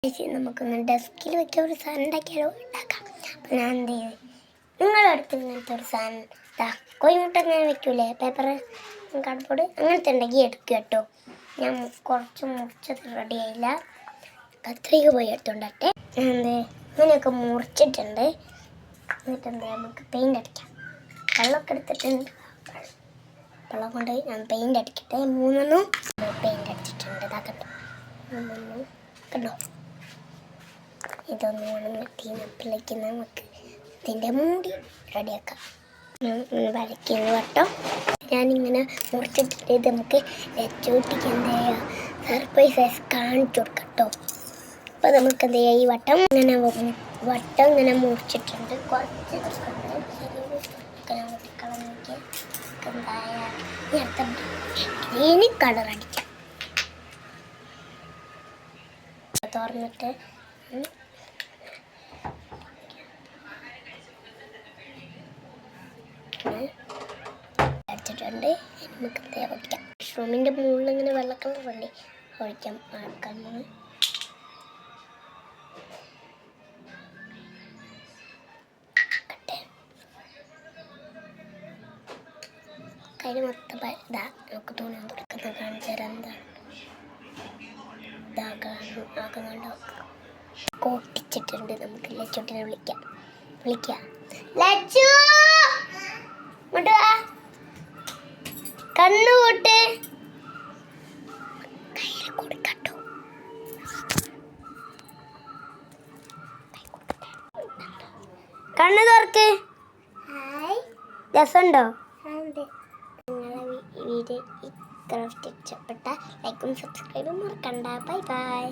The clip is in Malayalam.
നമുക്കൊന്ന് ഡെസ്കിൽ വെക്കാൻ ഒരു സാധനം ഉണ്ടാക്കാം. അപ്പം ഞാൻ എന്ത് ചെയ്ത് നിങ്ങളുടെ അടുത്ത് ഇങ്ങനത്തെ ഒരു സാധനം കോഴിമുട്ട ഞാൻ വെക്കൂലേ, പേപ്പർ കാർഡ്ബോർഡ് അങ്ങനത്തെ ഉണ്ടെങ്കിൽ എടുക്കുക കേട്ടോ. ഞാൻ കുറച്ച് മുറിച്ചത് റെഡി ആയില്ല, കത്രിക പോയി എടുത്തോണ്ടട്ടെ. ഞാൻ ഇങ്ങനെയൊക്കെ മുറിച്ചിട്ടുണ്ട്. എന്നിട്ട് നമുക്ക് പെയിൻ്റ് അടിക്കാം. വെള്ളമൊക്കെ എടുത്തിട്ടുണ്ട്, വെള്ളം കൊണ്ട് ഞാൻ പെയിൻ്റ് അടിക്കട്ടെ. മൂന്നെണ്ണം പെയിൻ്റ് അടിച്ചിട്ടുണ്ട്. ഇതാക്കട്ടെ, കണ്ടോ? ഇതൊന്നും ഉണങ്ങിയപ്പോഴേക്ക് നമുക്ക് ഇതിൻ്റെ മൂടി റെഡിയാക്കാം. വരയ്ക്കുന്ന വട്ടം ഞാനിങ്ങനെ മുറിച്ചിട്ടിട്ട് ഇത് നമുക്ക് ലച്ചൂട്ടിക്ക് എന്താ ചെയ്യുക, സർപ്രൈസ് കാണിച്ചു കൊടുക്കാം കേട്ടോ. അപ്പോൾ നമുക്ക് എന്ത് ചെയ്യുക, ഈ വട്ടം ഇങ്ങനെ മുറിച്ചിട്ടുണ്ട്. കുറച്ച് കളഞ്ഞിട്ട് ഗ്രീൻ കളർ അടിക്കാം. തുറന്നിട്ട് അടിച്ചിട്ടുണ്ട്. നമുക്ക് എന്താ ഒഴിക്കാം. മഷ്റൂമിൻ്റെ മുകളിൽ ഇങ്ങനെ വെള്ള കളർ വേണ്ടി ഒഴിക്കാം. ആൾക്കാണ് കയ്യിൽ മൊത്തം ഇതാ. നമുക്ക് തുണി തുറക്കുന്നത് കാണിച്ചു തരാം. എന്താകുന്നുണ്ടോ കോട്ടിച്ചിട്ടുണ്ട്. നമുക്ക് ലച്ചോട്ടിനെ വിളിക്കാം. ലച്ചു കണ്ണുകൂട്ട് കയ്യിൽ കൊടുക്കട്ടോ. കണ്ണ് തുറക്ക്. രസമുണ്ടോ? നിങ്ങളെ വീഡിയോ ഇഷ്ടപ്പെട്ട ലൈക്കും സബ്സ്ക്രൈബും മറക്കണ്ട. Bye bye.